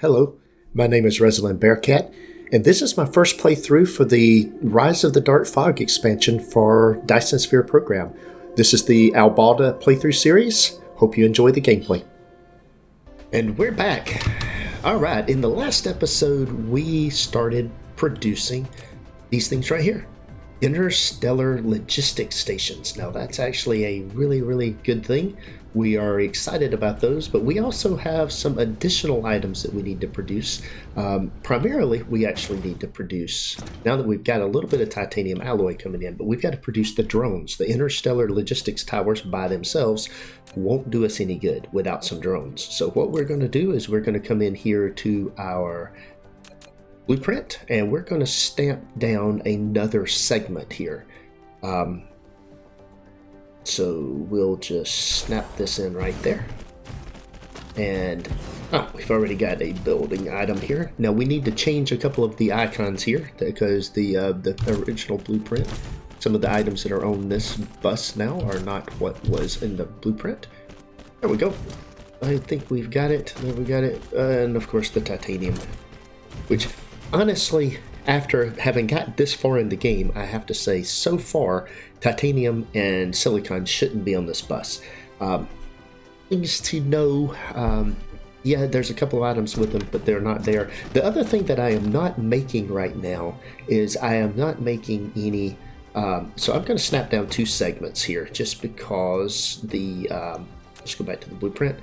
Hello, my name is Resilient Bearcat, and this is my first playthrough for the Rise of the Darkfog expansion for Dyson Sphere Program. This is the Albalda playthrough series. Hope you enjoy the gameplay. And we're back. Alright, in the last episode, we started producing these things right here. Interstellar logistics stations. Now that's actually a really good thing. We are excited about those, but we also have some additional items that we need to produce. Primarily, we actually need to produce, now that we've got a little bit of titanium alloy coming in, but we've got to produce the drones. The interstellar logistics towers by themselves won't do us any good without some drones. So what we're going to do is we're going to come in here to our blueprint, and we're going to stamp down another segment here. So we'll just snap this in right there. And we've already got a building item here. Now we need to change a couple of the icons here because the original blueprint, some of the items that are on this bus now are not what was in the blueprint. There we go. I think we've got it. There we got it. And of course the titanium, which honestly, after having got this far in the game, I have to say, so far, titanium and silicon shouldn't be on this bus. Things to know, yeah, there's a couple of items with them, but they're not there. The other thing that I am not making right now is I am not making any, so I'm going to snap down two segments here, just because the, let's go back to the blueprint.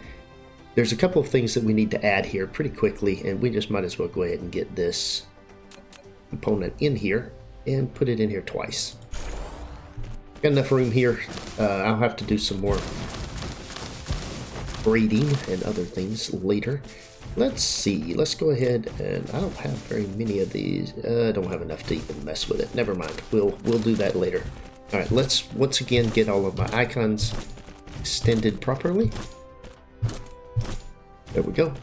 There's a couple of things that we need to add here pretty quickly, and we just might as well go ahead and get this component in here and put it in here twice. Got enough room here. I'll have to do some more braiding and other things later. Let's see. Let's go ahead, and I don't have very many of these. I don't have enough to even mess with it. Never mind. We'll do that later. All right. Let's once again get all of my icons extended properly. There we go.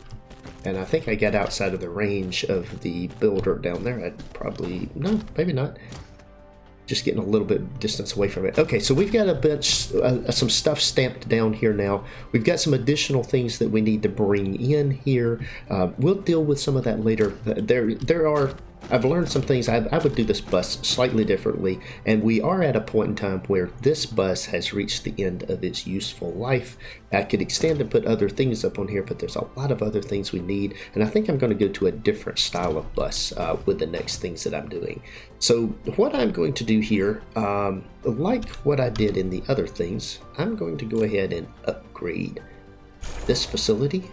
And I think I got outside of the range of the builder down there. I'd probably, no, maybe not. Just getting a little bit distance away from it. Okay, so we've got a bunch, some stuff stamped down here now. We've got some additional things that we need to bring in here. We'll deal with some of that later. I've learned some things. I would do this bus slightly differently, and we are at a point in time where this bus has reached the end of its useful life. I could extend and put other things up on here, but there's a lot of other things we need, and I think I'm going to go to a different style of bus with the next things that I'm doing. So what I'm going to do here, like what I did in the other things, I'm going to go ahead and upgrade this facility.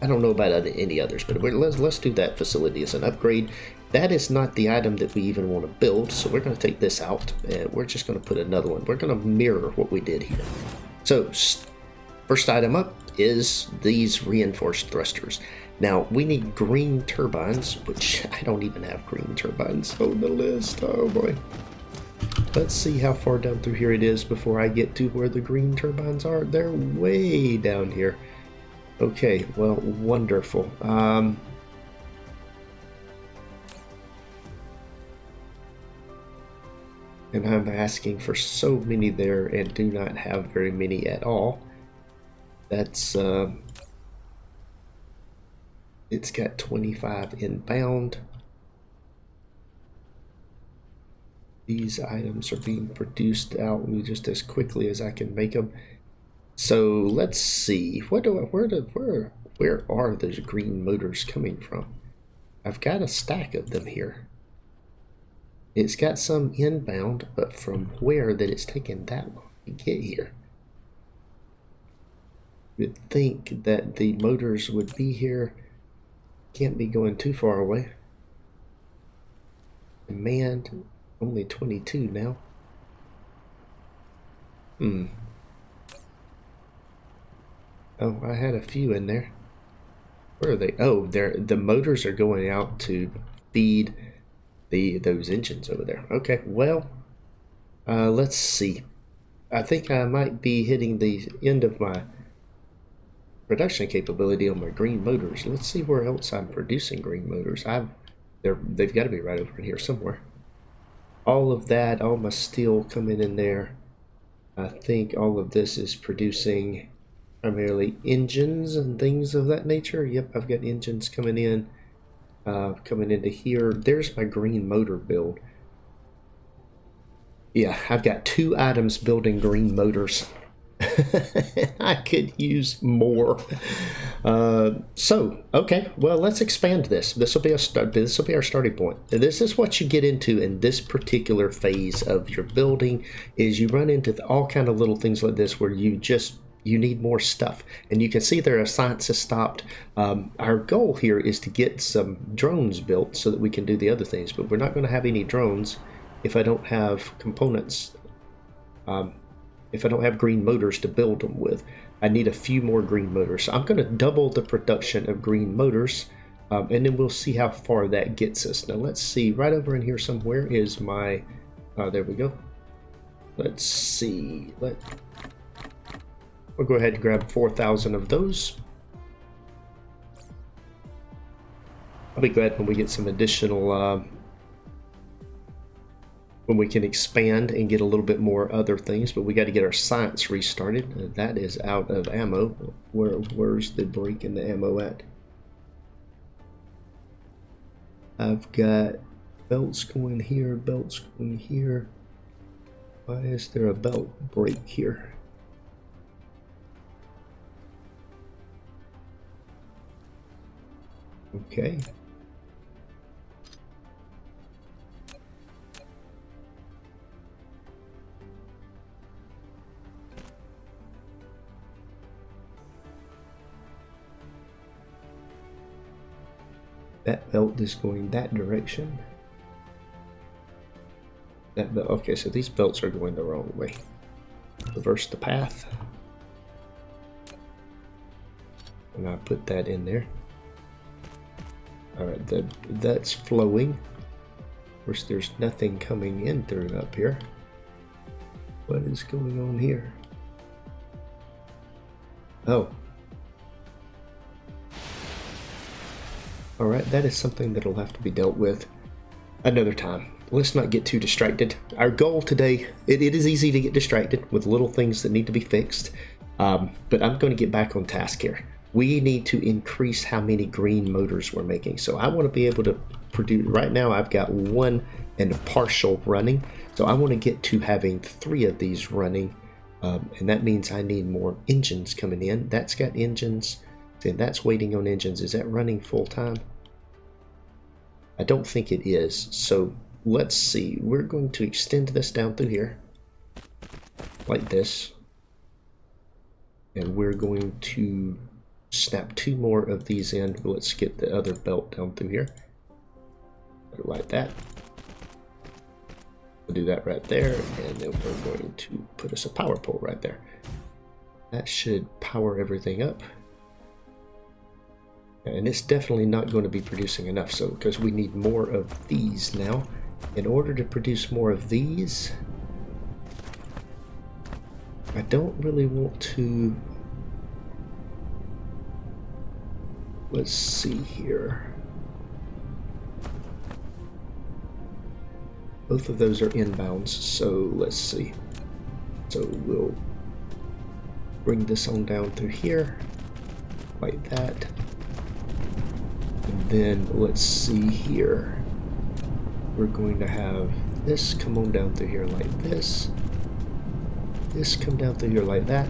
I don't know about any others, but let's do that facility as an upgrade. That is not the item that we even want to build, so we're going to take this out, and we're just going to put another one. We're going to mirror what we did here. So, first item up is these reinforced thrusters. Now, we need green turbines, which I don't even have green turbines on the list. Oh boy. Let's see how far down through here it is before I get to where the green turbines are. They're way down here. Okay, well, wonderful. And I'm asking for so many there and do not have very many at all. That's, it's got 25 inbound. These items are being produced out just as quickly as I can make them. So let's see, where are those green motors coming from? I've got a stack of them here. It's got some inbound, but from where that it's taken that long to get here? You'd think that the motors would be here. Can't be going too far away. Demand, only 22 now. Oh, I had a few in there. Where are they? Oh, the motors are going out to feed those engines over there. Okay, well, let's see. I think I might be hitting the end of my production capability on my green motors. Let's see where else I'm producing green motors. They've got to be right over in here somewhere. All of that, all my steel coming in there. I think all of this is producing primarily engines and things of that nature. Yep, I've got engines coming in, coming into here. There's my green motor build. Yeah, I've got 2 items building green motors. I could use more. Okay, well, let's expand this. This will be a start. This will be our starting point. And this is what you get into in this particular phase of your building. Is you run into all kind of little things like this where you need more stuff, and you can see there a science has stopped. Our goal here is to get some drones built so that we can do the other things, but we're not going to have any drones if I don't have components. If I don't have green motors to build them with. I need a few more green motors. So I'm going to double the production of green motors, and then we'll see how far that gets us. Now let's see, right over in here somewhere is my, there we go. Let's see, we'll go ahead and grab 4,000 of those. I'll be glad when we get some additional, when we can expand and get a little bit more other things, but we got to get our science restarted. That is out of ammo. Where's the break in the ammo at? I've got belts going here, belts going here. Why is there a belt break here? Okay. That belt is going that direction. That belt, okay, so these belts are going the wrong way. Reverse the path. And I put that in there. Alright, that's flowing. Of course, there's nothing coming in through up here. What is going on here? Oh. Alright, that is something that'll have to be dealt with another time. Let's not get too distracted. Our goal today, it is easy to get distracted with little things that need to be fixed, but I'm going to get back on task here. We need to increase how many green motors we're making. So I want to be able to produce, right now I've got 1 and a partial running, so I want to get to having 3 of these running, and that means I need more engines coming in. That's got engines. And that's waiting on engines. Is that running full time? I don't think it is. So let's see. We're going to extend this down through here like this. And we're going to snap 2 more of these in. Let's get the other belt down through here. Put it like that. We'll do that right there. And then we're going to put us a power pole right there. That should power everything up. And it's definitely not going to be producing enough, so because we need more of these now. In order to produce more of these, I don't really want to. Let's see here. Both of those are inbounds, so let's see. So we'll bring this on down through here, like that. And then let's see here. We're going to have this come on down through here like this. This come down through here like that.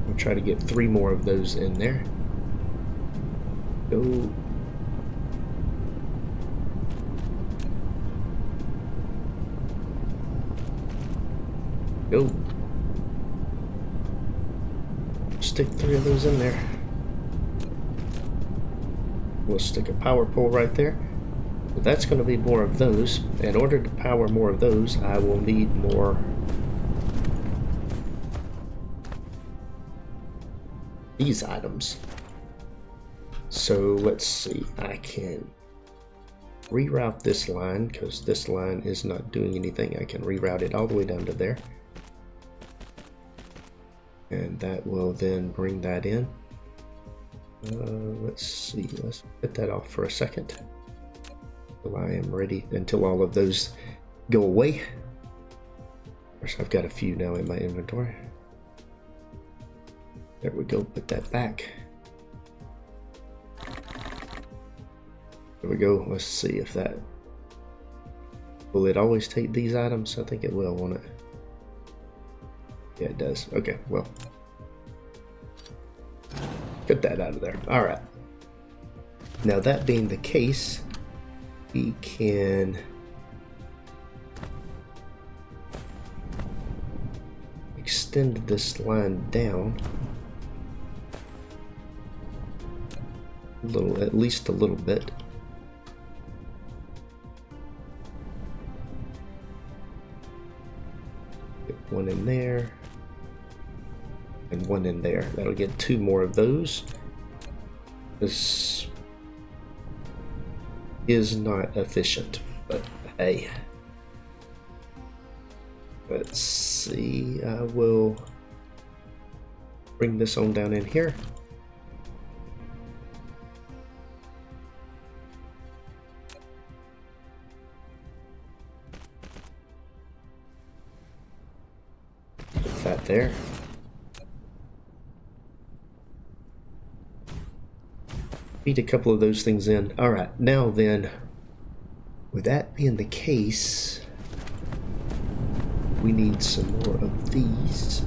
We'll try to get 3 more of those in there. Go. Go. Stick 3 of those in there. We'll stick a power pole right there. But that's going to be more of those. In order to power more of those, I will need more these items. So let's see, I can reroute this line because this line is not doing anything. I can reroute it all the way down to there. And that will then bring that in. Let's see, let's put that off for a second. Until I am ready, until all of those go away. Of course, I've got a few now in my inventory. There we go, put that back. There we go, let's see if that... Will it always take these items? I think it will, won't it? Yeah, it does. Okay, well. Get that out of there. Alright. Now that being the case, we can... extend this line down. A little, at least a little bit. One in there and one in there. That'll get 2 more of those. This is not efficient, but hey. Let's see, I will bring this on down in here. That there. Feed a couple of those things in. Alright, now then, with that being the case, we need some more of these.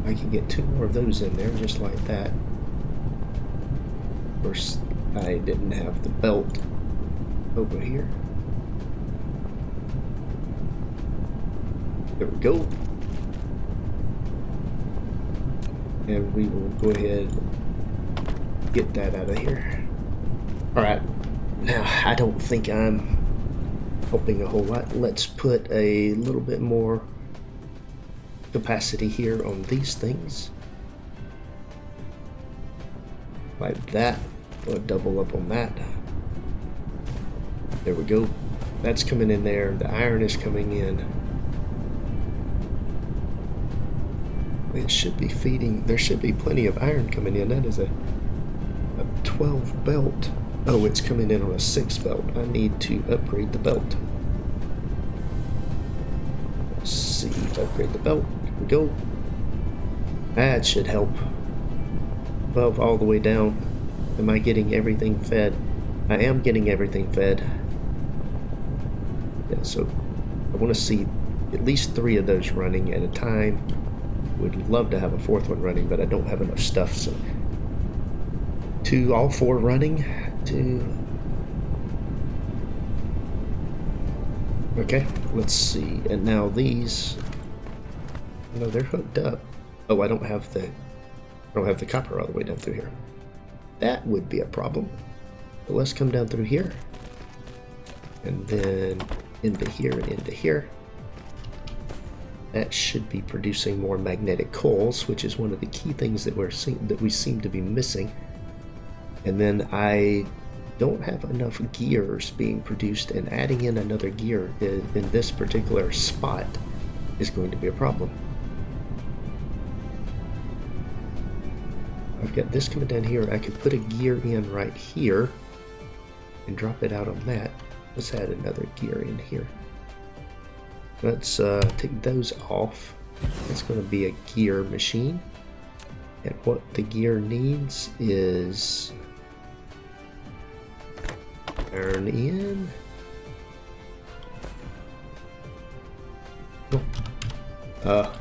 I can get 2 more of those in there, just like that. Of course, I didn't have the belt over here. There we go. And we will go ahead and get that out of here. Alright, now I don't think I'm helping a whole lot. Let's put a little bit more capacity here on these things. Like that. We'll double up on that. There we go. That's coming in there. The iron is coming in. It should be feeding, there should be plenty of iron coming in. That is a 12 belt. Oh, it's coming in on a 6 belt. I need to upgrade the belt. Let's see, upgrade the belt. Here we go. That should help. 12 all the way down. Am I getting everything fed? I am getting everything fed. Yeah, so I want to see at least 3 of those running at a time. Would love to have a 4th one running, but I don't have enough stuff, so all 4 running. 2. Okay, let's see. And now these, no, they're hooked up. Oh, I don't have the copper all the way down through here. That would be a problem. But let's come down through here, and then into here and into here. That should be producing more magnetic coils, which is one of the key things that we seem to be missing. And then I don't have enough gears being produced, and adding in another gear in this particular spot is going to be a problem. I've got this coming down here. I could put a gear in right here and drop it out on that. Let's add another gear in here. Let's take those off. It's going to be a gear machine. And what the gear needs is iron in.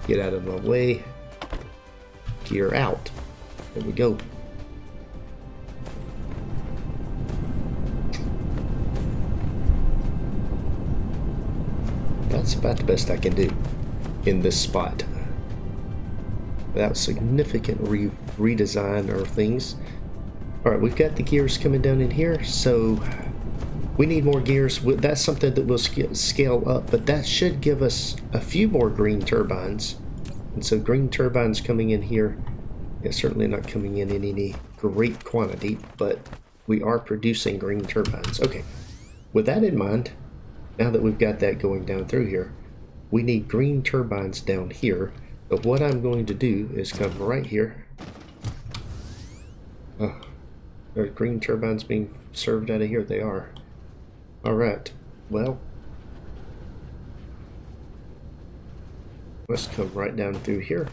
Get out of my way. Gear out. There we go. That's about the best I can do in this spot without significant redesign or things. Alright, we've got the gears coming down in here, so we need more gears. That's something that will scale up, but that should give us a few more green turbines. And so green turbines coming in here, yeah, certainly not coming in any great quantity, but we are producing green turbines. Okay, with that in mind, now that we've got that going down through here, we need green turbines down here. But what I'm going to do is come right here. Oh, are green turbines being served out of here? They are. Alright, well, Let's come right down through here.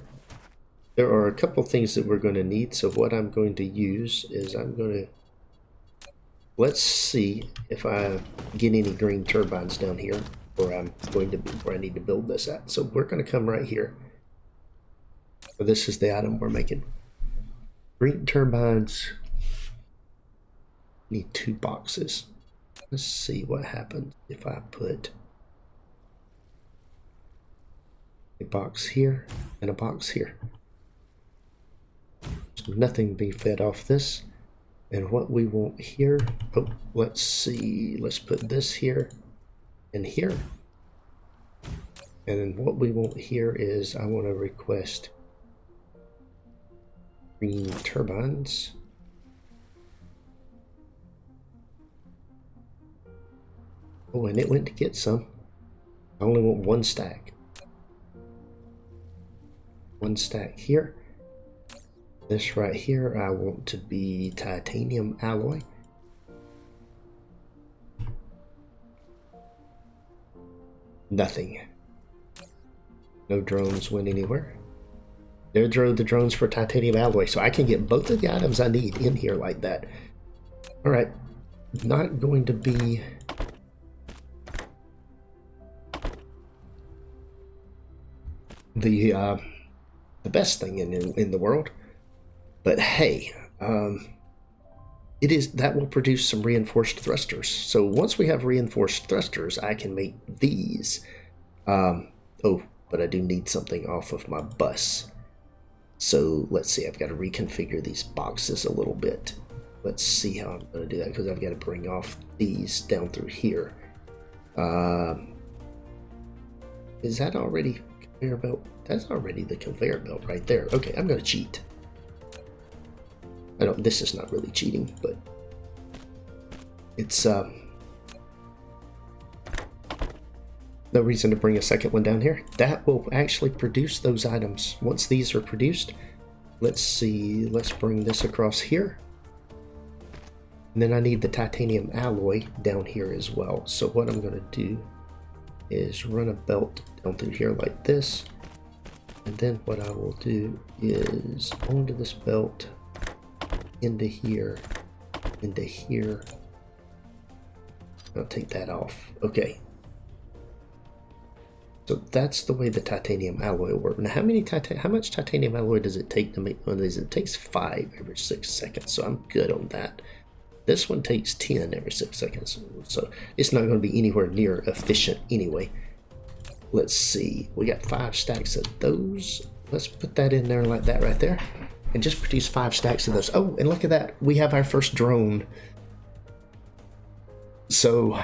There are a couple things that we're going to need, so what I'm going to use is let's see if I get any green turbines down here where where I need to build this at. So we're going to come right here. So this is the item we're making. Green turbines need 2 boxes. Let's see what happens if I put a box here and a box here. So nothing being fed off this. And what we want here, oh, let's see, let's put this here and here. And then what we want here is I want to request green turbines. Oh, and it went to get some. I only want 1 stack. 1 stack here. This right here, I want to be titanium alloy. Nothing. No drones went anywhere. There drove the drones for titanium alloy, so I can get both of the items I need in here like that. All right, not going to be the best thing in the world. But hey, that will produce some reinforced thrusters. So once we have reinforced thrusters, I can make these. Oh, but I do need something off of my bus. So let's see, I've got to reconfigure these boxes a little bit. Let's see how I'm going to do that, because I've got to bring off these down through here. Is that already conveyor belt? That's already the conveyor belt right there. Okay, I'm going to cheat. This is not really cheating, but it's no reason to bring a second one down here. That will actually produce those items. Once these are produced, let's see, let's bring this across here. And then I need the titanium alloy down here as well. So what I'm going to do is run a belt down through here like this. And then what I will do is onto this belt, into here, into here. I'll take that off. Okay. So that's the way the titanium alloy works. Now, how much titanium alloy does it take to make one of these? It takes 5 every 6 seconds, so I'm good on that. This one takes 10 every 6 seconds, so it's not going to be anywhere near efficient anyway. Let's see. We got 5 stacks of those. Let's put that in there like that right there. And just produce 5 stacks of those. Oh, and look at that. We have our first drone. So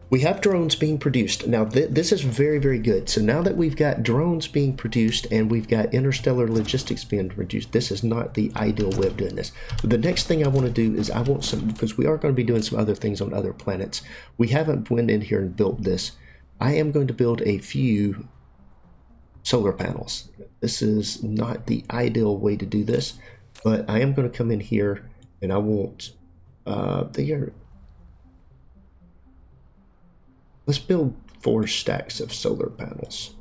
we have drones being produced. Now, this is very, very good. So now that we've got drones being produced and we've got interstellar logistics being produced, this is not the ideal way of doing this. The next thing I want to do is I want some, because we are going to be doing some other things on other planets. We haven't went in here and built this. I am going to build a few solar panels. This is not the ideal way to do this, but I am going to come in here and I want let's build 4 stacks of solar panels.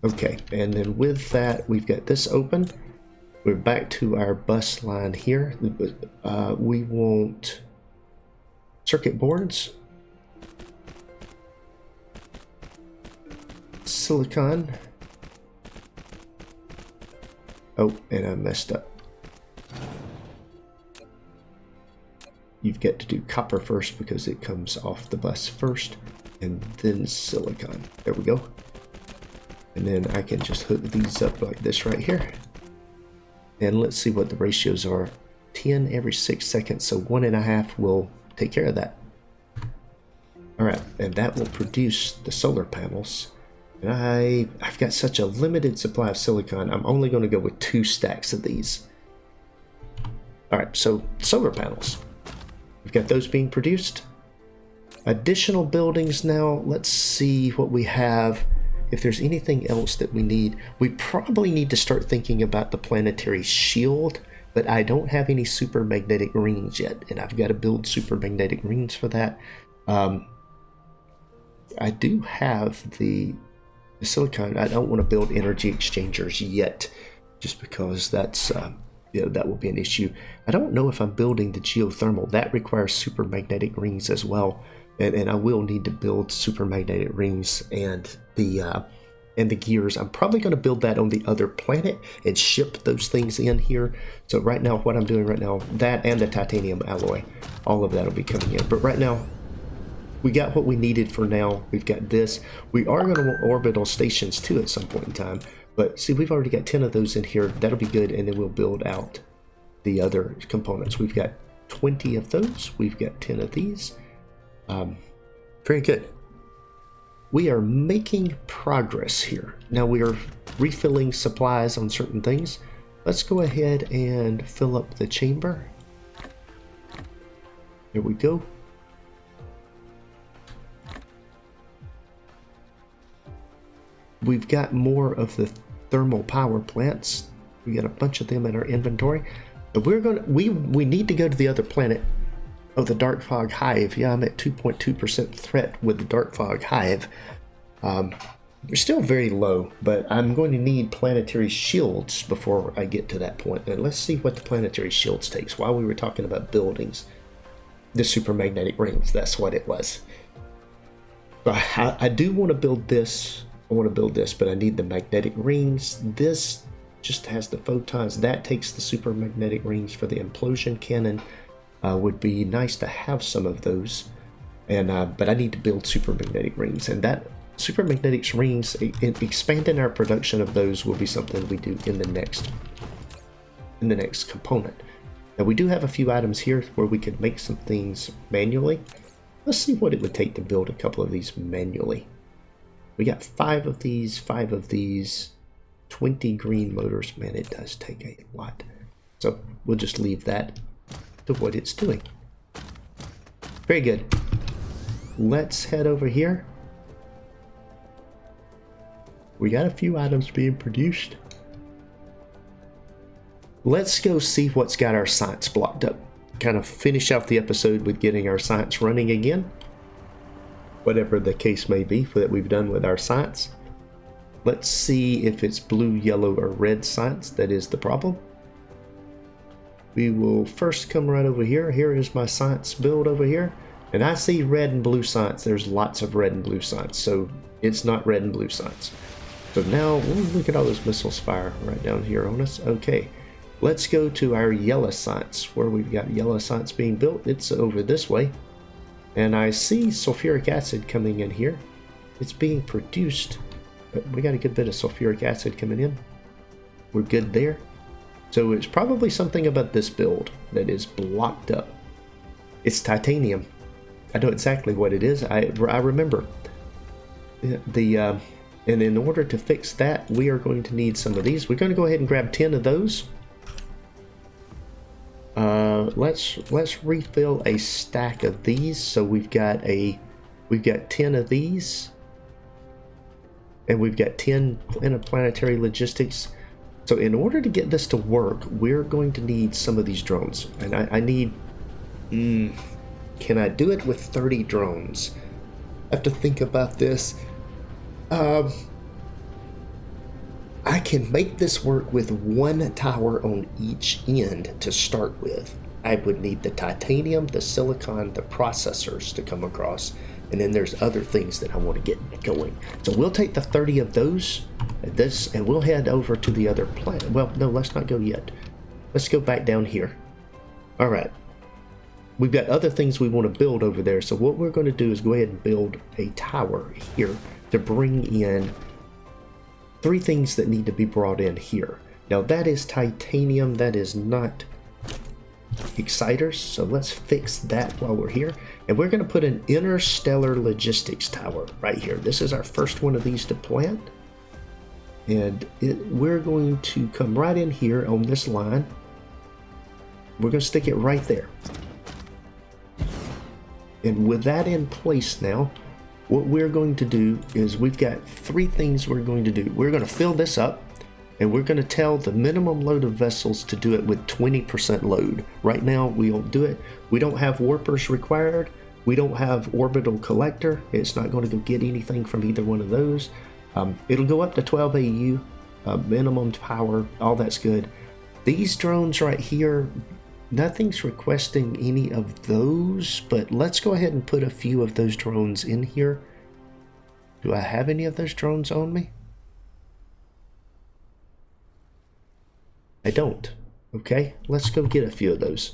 Okay, and then with that we've got this open. We're back to our bus line here. We want circuit boards, silicon. Oh, and I messed up. You've got to do copper first because it comes off the bus first, and then silicon. There we go. And then I can just hook these up like this right here. And let's see what the ratios are. 10 every 6 seconds, so 1.5 will take care of that. All right, and that will produce the solar panels. And I've got such a limited supply of silicon, I'm only going to go with 2 stacks of these. All right, so solar panels. We've got those being produced. Additional buildings now. Let's see what we have. If there's anything else that we need, we probably need to start thinking about the planetary shield, but I don't have any super magnetic rings yet, and I've got to build super magnetic rings for that. I do have the silicon. I don't want to build energy exchangers yet, just because that's that will be an issue. I don't know if I'm building the geothermal. That requires super magnetic rings as well, and I will need to build super magnetic rings and the gears. I'm probably going to build that on the other planet and ship those things in here. So right now, what I'm doing right now, that and the titanium alloy, all of that will be coming in. But right now, we got what we needed for now. We've got this. We are going to want orbital stations too at some point in time. But see, we've already got 10 of those in here. That'll be good, and then we'll build out the other components. We've got 20 of those. We've got 10 of these. Very good. We are making progress here. Now we are refilling supplies on certain things. Let's go ahead and fill up the chamber. There we go. We've got more of the thermal power plants. We got a bunch of them in our inventory. But we need to go to the other planet. Oh, the Darkfog Hive. Yeah, I'm at 2.2% threat with the Darkfog Hive. We're still very low, but I'm going to need planetary shields before I get to that point. And let's see what the planetary shields takes. While we were talking about buildings, the super magnetic rings, that's what it was. But I do want to build this. I want to build this, but I need the magnetic rings. This just has the photons. That takes the super magnetic rings for the implosion cannon. Would be nice to have some of those, and but I need to build super magnetic rings, and that super magnetic rings, expanding our production of those will be something we do in the next component. Now we do have a few items here where we could make some things manually. Let's see what it would take to build a couple of these manually. We got 5 of these, 20 green motors. Man, it does take a lot. So we'll just leave that to what it's doing. Very good. Let's head over here. We got a few items being produced. Let's go see what's got our science blocked up. Kind of finish out the episode with getting our science running again. Whatever the case may be that we've done with our science. Let's see if it's blue, yellow, or red science that is the problem. We will first come right over here. Here is my science build over here. And I see red and blue science. There's lots of red and blue science. So it's not red and blue science. So now, ooh, look at all those missiles fire right down here on us. Okay, let's go to our yellow science, where we've got yellow science being built. It's over this way. And I see sulfuric acid coming in here. It's being produced, but we got a good bit of sulfuric acid coming in. We're good there. So it's probably something about this build that is blocked up. It's titanium. I know exactly what it is. I remember. And in order to fix that, we are going to need some of these. We're going to go ahead and grab 10 of those. Let's refill a stack of these. So we've got 10 of these, and we've got 10 interplanetary logistics. So in order to get this to work, we're going to need some of these drones, and I need. Can I do it with 30 drones? I have to think about this. I can make this work with 1 tower on each end to start with. I would need the titanium, the silicon, the processors to come across, and then there's other things that I want to get going. So we'll take the 30 of those, and we'll head over to the other planet. Well, no, let's not go yet. Let's go back down here. All right. We've got other things we want to build over there, so what we're going to do is go ahead and build a tower here to bring in 3 things that need to be brought in here. Now that is titanium, that is not exciters, so let's fix that while we're here. And we're going to put an interstellar logistics tower right here. This is our first one of these to plant. And we're going to come right in here on this line. We're going to stick it right there. And with that in place now, what we're going to do is we've got 3 things we're going to do. We're going to fill this up, and we're going to tell the minimum load of vessels to do it with 20% load. Right now, we don't do it. We don't have warpers required. We don't have orbital collector. It's not going to go get anything from either one of those. It'll go up to 12 AU, minimum power, all that's good. These drones right here, nothing's requesting any of those, but let's go ahead and put a few of those drones in here. Do I have any of those drones on me? I don't. Okay, let's go get a few of those.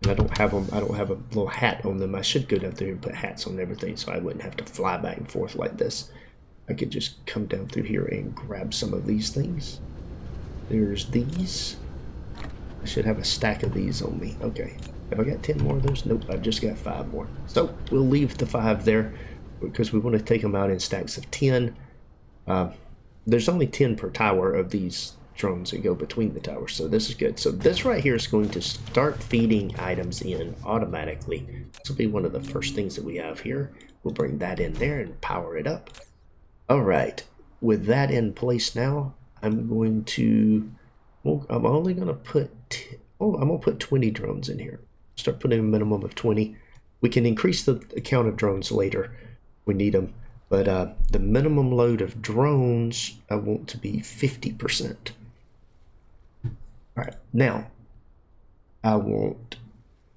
And I don't have them. I don't have a little hat on them. I should go down there and put hats on everything so I wouldn't have to fly back and forth like this. I could just come down through here and grab some of these things. There's these. I should have a stack of these on me. Okay. Have I got 10 more of those? Nope, I've just got 5 more. So we'll leave the 5 there because we want to take them out in stacks of 10. There's only 10 per tower of these drones that go between the towers, so this is good. So this right here is going to start feeding items in automatically. This will be one of the first things that we have here. We'll bring that in there and power it up. All right, with that in place now, I'm going to, well, I'm only going to put, I'm going to put 20 drones in here. Start putting a minimum of 20. We can increase the count of drones later. We need them. But the minimum load of drones, I want to be 50%. All right, now, I want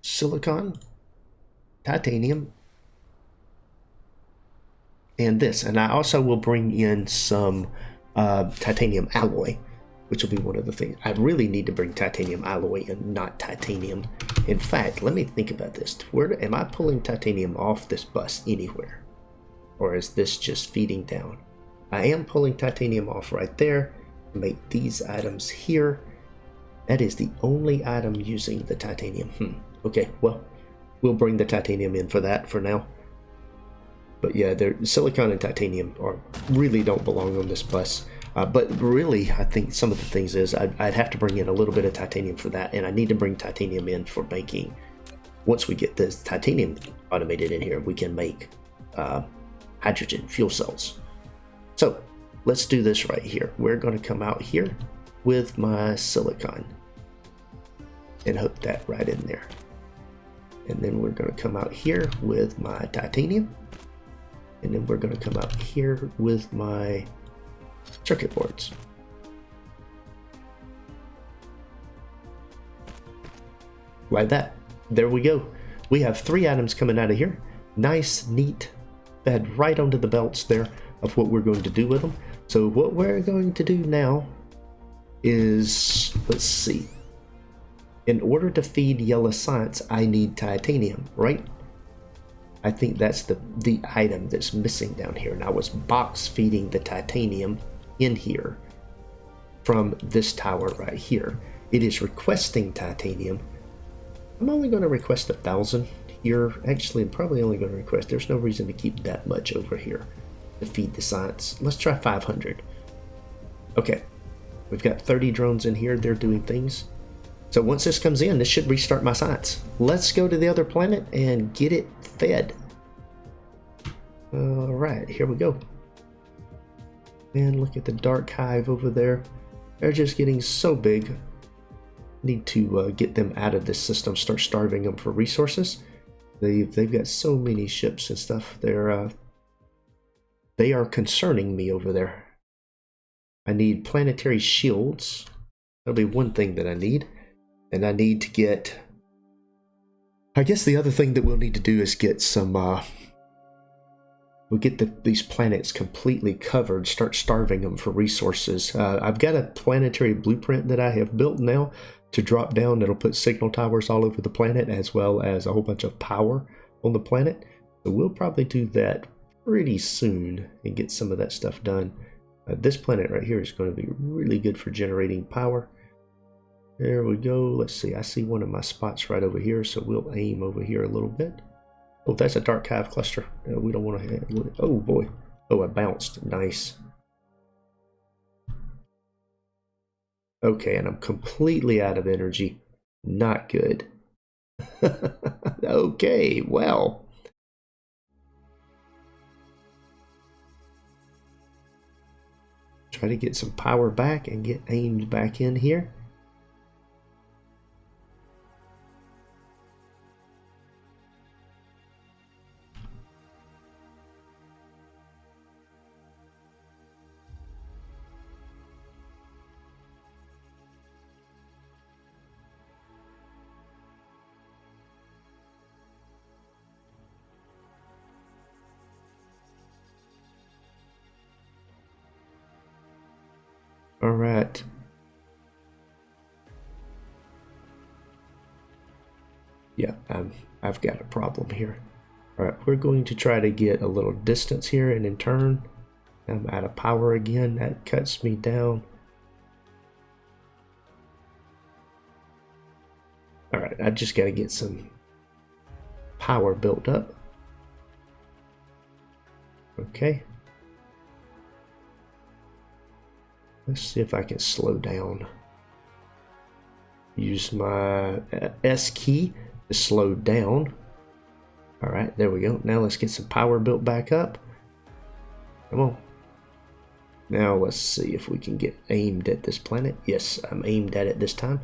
silicon, titanium, and this. And I also will bring in some titanium alloy, which will be one of the things. I really need to bring titanium alloy and not titanium. In fact, let me think about this. Where am I pulling titanium off this bus anywhere? Or is this just feeding down? I am pulling titanium off right there. Make these items here. That is the only item using the titanium. Okay, well, we'll bring the titanium in for that for now. But yeah, silicon and titanium really don't belong on this bus. But really, I think some of the things is I'd have to bring in a little bit of titanium for that, and I need to bring titanium in for making. Once we get this titanium automated in here, we can make hydrogen fuel cells. So let's do this right here. We're going to come out here with my silicon and hook that right in there. And then we're going to come out here with my titanium. And then we're going to come out here with my circuit boards. Like that. There we go. We have 3 items coming out of here. Nice, neat, fed right onto the belts there of what we're going to do with them. So what we're going to do now is, let's see. In order to feed yellow science, I need titanium, right? I think that's the item that's missing down here. And I was box feeding the titanium in here from this tower right here. It is requesting titanium. I'm only going to request 1,000 here. Actually, I'm probably only going to request, there's no reason to keep that much over here to feed the science. Let's try 500. Okay, we've got 30 drones in here. They're doing things. So once this comes in, this should restart my science. Let's go to the other planet and get it fed. All right, here we go. Man, look at the dark hive over there. They're just getting so big. Need to get them out of this system, start starving them for resources. They've got so many ships and stuff. They are concerning me over there. I need planetary shields. That'll be one thing that I need. And I need to get, I guess the other thing that we'll need to do is get some, we'll get these planets completely covered, start starving them for resources. I've got a planetary blueprint that I have built now to drop down that'll put signal towers all over the planet, as well as a whole bunch of power on the planet. So we'll probably do that pretty soon and get some of that stuff done. This planet right here is going to be really good for generating power. There we go. Let's see. I see one of my spots right over here, so we'll aim over here a little bit. Oh, that's a dark hive cluster. We don't want to. Oh boy. Oh, I bounced. Nice. Okay, and I'm completely out of energy. Not good. Okay, well. Try to get some power back and get aimed back in here. right. Yeah, I've got a problem here. All right, we're going to try to get a little distance here, and in turn, I'm out of power again. That cuts me down. All right, I just got to get some power built up. Okay. Let's see if I can slow down. Use my S key to slow down. All right, there we go. Now let's get some power built back up. Come on. Now let's see if we can get aimed at this planet. Yes, I'm aimed at it this time.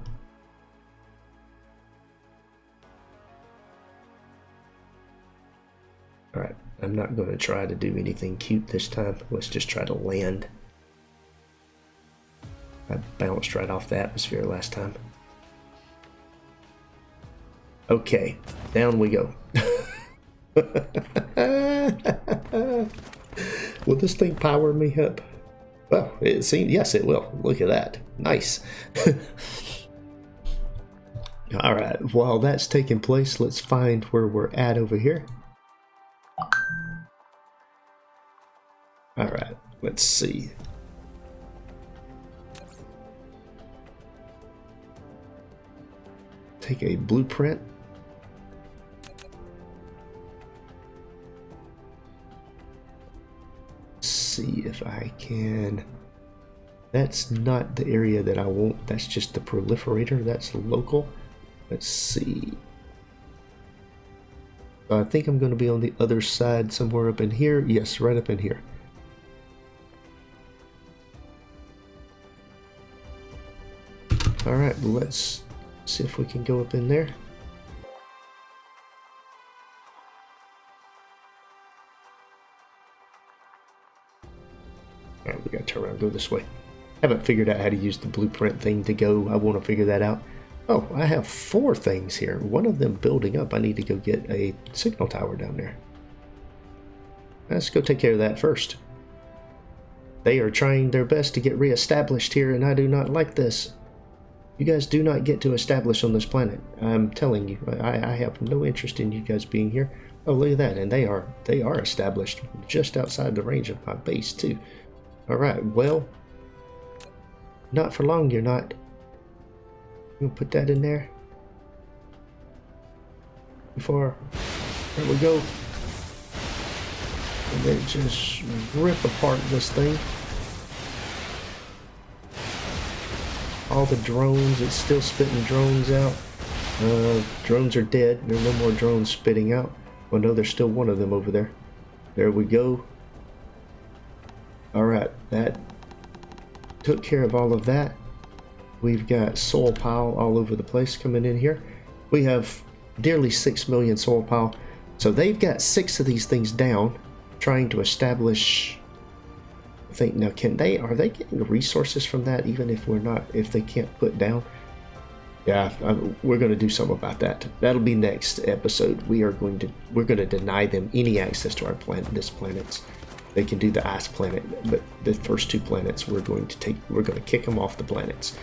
All right, I'm not going to try to do anything cute this time. Let's just try to land. I bounced right off the atmosphere last time. Okay, down we go. Will this thing power me up? Well, it seems, yes, it will. Look at that. Nice. All right, while that's taking place, let's find where we're at over here. All right, let's see. Take a blueprint. See if I can. That's not the area that I want. That's just the proliferator. That's local. Let's see. I think I'm going to be on the other side somewhere up in here. Yes, right up in here. All right, let's see if we can go up in there. All right, we gotta turn around and go this way. Haven't figured out how to use the blueprint thing to go. I want to figure that out. Oh, I have 4 things here. One of them building up. I need to go get a signal tower down there. Let's go take care of that first. They are trying their best to get reestablished here, and I do not like this. You guys do not get to establish on this planet. I'm telling you, I have no interest in you guys being here. Oh, look at that, and they are established just outside the range of my base too. All right, well, not for long. You're not. I'm gonna put that in there. Before, there we go. And then just rip apart this thing. All the drones, it's still spitting drones out. Drones are dead. There are no more drones spitting out. Oh no, there's still one of them over there. There we go. Alright, that took care of all of that. We've got soil pile all over the place coming in here. We have nearly 6 million soil pile. So they've got 6 of these things down, trying to establish. I think now, are they getting resources from that even if they can't put down? Yeah, we're going to do something about that. That'll be next episode. We're going to deny them any access to our planet, this planet's. They can do the ice planet, but the first 2 planets we're going to kick them off the planets.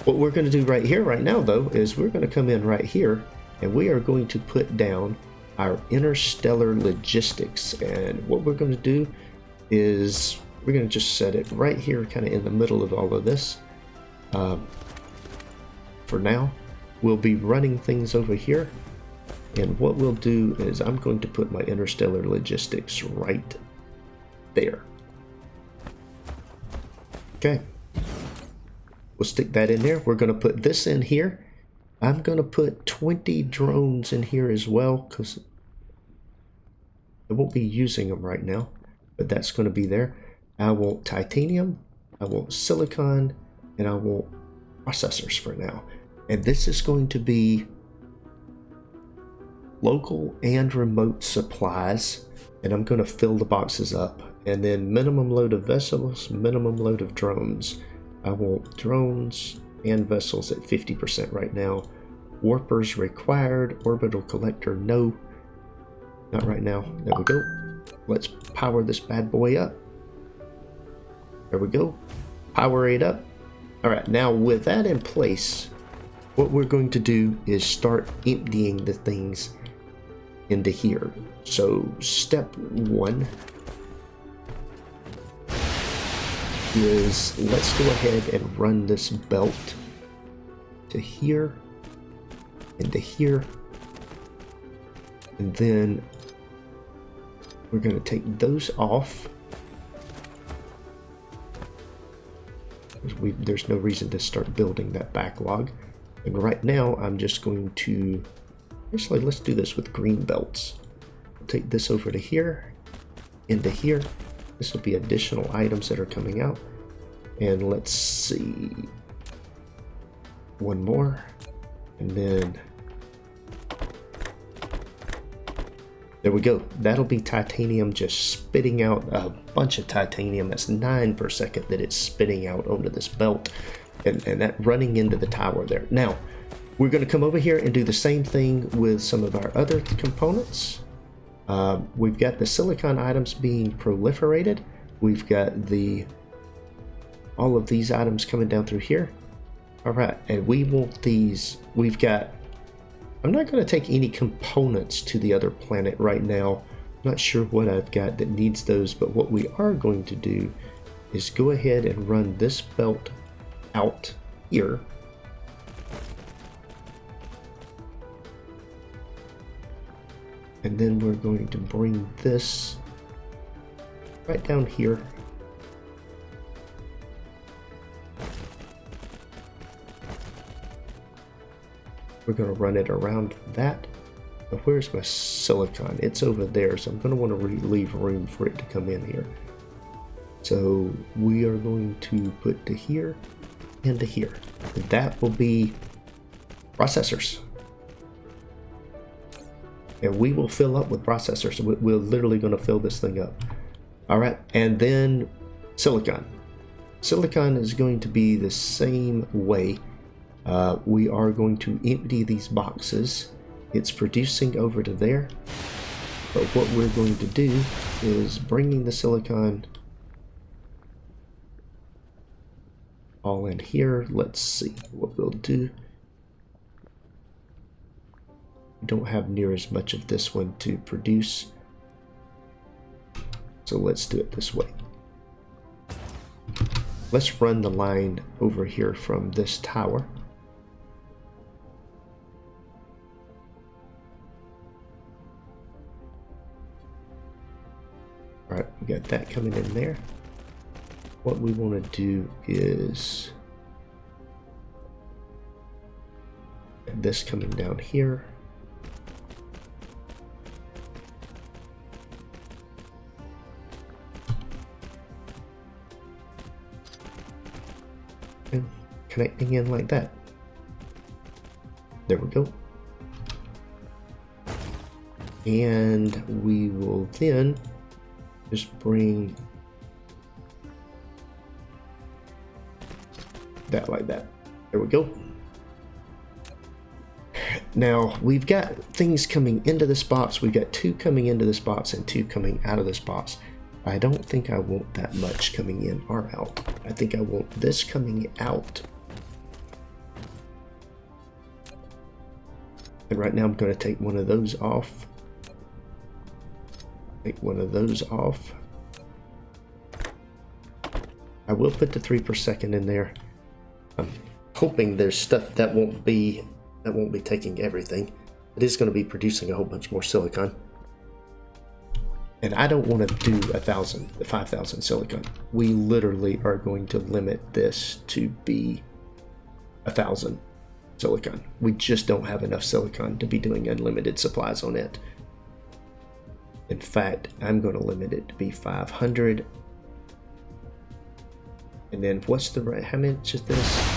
What we're going to do right now though is we're going to come in right here and we are going to put down our interstellar logistics. And what we're going to do is we're going to just set it right here, kind of in the middle of all of this. For now, we'll be running things over here. And what we'll do is I'm going to put my interstellar logistics right there. Okay. We'll stick that in there. We're going to put this in here. I'm going to put 20 drones in here as well because I won't be using them right now, but that's going to be there. I want titanium, I want silicon, and I want processors for now. And this is going to be local and remote supplies, and I'm going to fill the boxes up. And then minimum load of vessels, minimum load of drones. I want drones and vessels at 50% right now. Warpers required, orbital collector no. Not right now. There we go. Let's power this bad boy up. There we go. Power it up. All right, now with that in place, what we're going to do is start emptying the things into here. So step one is let's go ahead and run this belt to here, into here, and then we're going to take those off. There's no reason to start building that backlog. And right now I'm just going to, actually let's do this with green belts. I'll take this over to here, into here. This will be additional items that are coming out. And let's see, one more, and then there we go. That'll be titanium just spitting out a bunch of titanium. That's 9 per second that it's spitting out onto this belt, and that running into the tower there. Now, we're going to come over here and do the same thing with some of our other components. We've got the silicon items being proliferated. We've got all of these items coming down through here. All right, and we want these. We've got, I'm not going to take any components to the other planet right now. I'm not sure what I've got that needs those, but what we are going to do is go ahead and run this belt out here. And then we're going to bring this right down here. We're going to run it around that. Now, where's my silicon? It's over there, so I'm going to want to leave room for it to come in here. So we are going to put to here and to here. And that will be processors. And we will fill up with processors. We're literally going to fill this thing up. All right, and then silicon. Silicon is going to be the same way. We are going to empty these boxes. It's producing over to there. But what we're going to do is bringing the silicon all in here. Let's see what we'll do. We don't have near as much of this one to produce. So let's do it this way. Let's run the line over here from this tower. All right, we got that coming in there. What we want to do is this coming down here. And connecting in like that. There we go. And we will then just bring that like that. There we go. Now we've got things coming into this box. We've got 2 coming into this box and 2 coming out of this box. I don't think I want that much coming in or out. I think I want this coming out. And right now I'm going to take one of those off. Take one of those off. I will put the 3 per second in there. I'm hoping there's stuff that won't be taking everything. It is going to be producing a whole bunch more silicon. And I don't want to do 5,000 silicon. We literally are going to limit this to be 1,000 silicon. We just don't have enough silicon to be doing unlimited supplies on it. In fact, I'm going to limit it to be 500. And then what's the right, how much is this?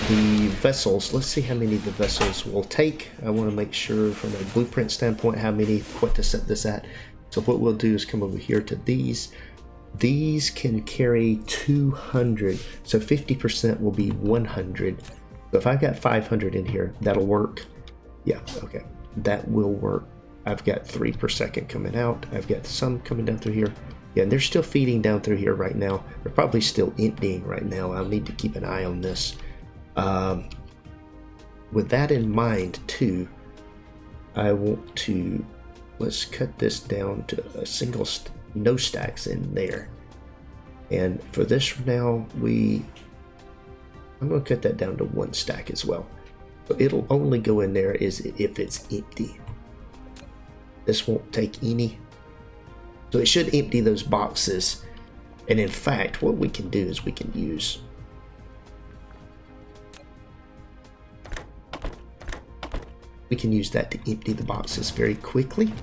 The vessels, let's see how many the vessels will take. I want to make sure from a blueprint standpoint what to set this at. So what we'll do is come over here to these. These can carry 200, so 50% will be 100. So if I've got 500 in here, that'll work. Yeah, okay, that will work. I've got 3 per second coming out. I've got some coming down through here. Yeah, and they're still feeding down through here right now. They're probably still emptying right now. I'll need to keep an eye on this. With that in mind, too, I want to, let's cut this down to a single, no stacks in there. And for this now, I'm going to cut that down to 1 stack as well. So it'll only go in there if it's empty. This won't take any. So it should empty those boxes. And in fact, what we can do is we can use that to empty the boxes very quickly.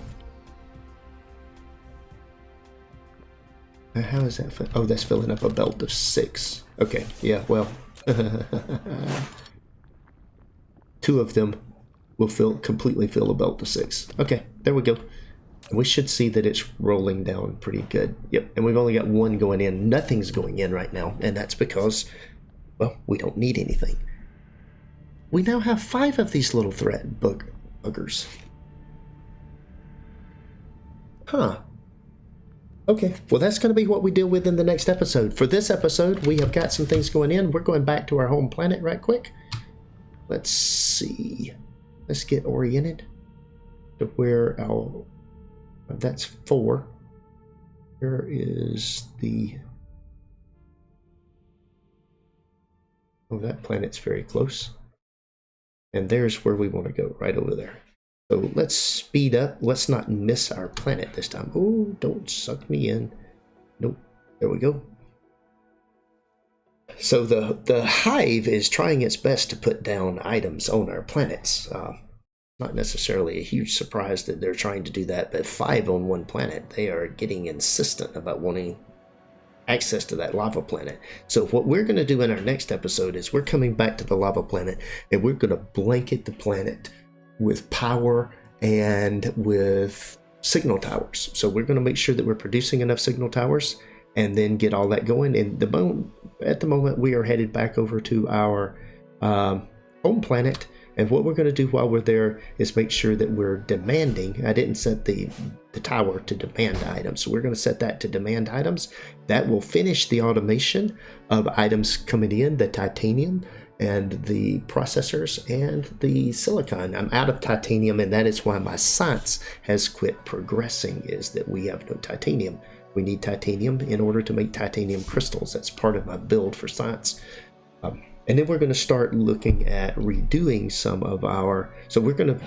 How is that? Oh, that's filling up a belt of 6. Okay, yeah, well, 2 of them will completely fill a belt of 6. Okay, there we go. We should see that it's rolling down pretty good. Yep, and we've only got 1 going in. Nothing's going in right now, and that's because, well, we don't need anything. We now have 5 of these little thread buggers. Huh. Okay, well, that's going to be what we deal with in the next episode. For this episode, we have got some things going in. We're going back to our home planet right quick. Let's see. Let's get oriented to where our... That's 4. Where is the... Oh, that planet's very close. And there's where we want to go, right over there. So let's speed up. Let's not miss our planet this time. Oh, don't suck me in. Nope. There we go. So the hive is trying its best to put down items on our planets. Not necessarily a huge surprise that they're trying to do that, but 5 on 1 planet. They are getting insistent about wanting access to that lava planet. So what we're going to do in our next episode is we're coming back to the lava planet, and we're going to blanket the planet with power and with signal towers. So we're going to make sure that we're producing enough signal towers and then get all that going. And at the moment, we are headed back over to our home planet. And what we're going to do while we're there is make sure that we're demanding. I didn't set the tower to demand items, so we're going to set that to demand items. That will finish the automation of items coming in, the titanium and the processors and the silicon. I'm out of titanium, and that is why my science has quit progressing, is that we have no titanium. We need titanium in order to make titanium crystals. That's part of my build for science. And then we're going to start looking at redoing some of our... So we're going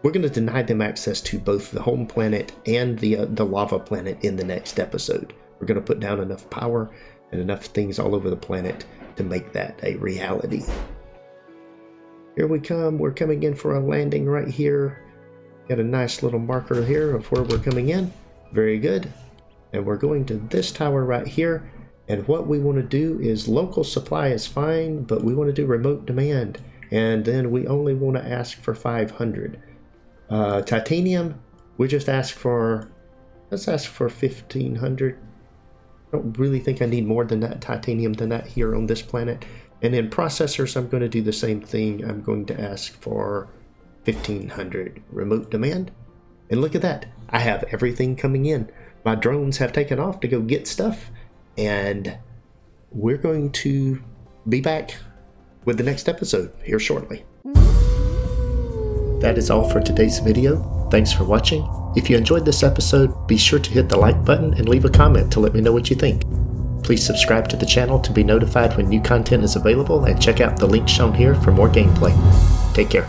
to deny them access to both the home planet and the lava planet in the next episode. We're going to put down enough power and enough things all over the planet to make that a reality. Here we come. We're coming in for a landing right here. Got a nice little marker here of where we're coming in. Very good. And we're going to this tower right here. And what we want to do is local supply is fine, but we want to do remote demand. And then we only want to ask for 500. Titanium, we just ask for, let's ask for 1,500. I don't really think I need more than that titanium than that here on this planet. And then processors, I'm going to do the same thing. I'm going to ask for 1,500 remote demand. And look at that. I have everything coming in. My drones have taken off to go get stuff. And we're going to be back with the next episode here shortly. That is all for today's video. Thanks for watching. If you enjoyed this episode, be sure to hit the like button and leave a comment to let me know what you think. Please subscribe to the channel to be notified when new content is available, and check out the link shown here for more gameplay. Take care.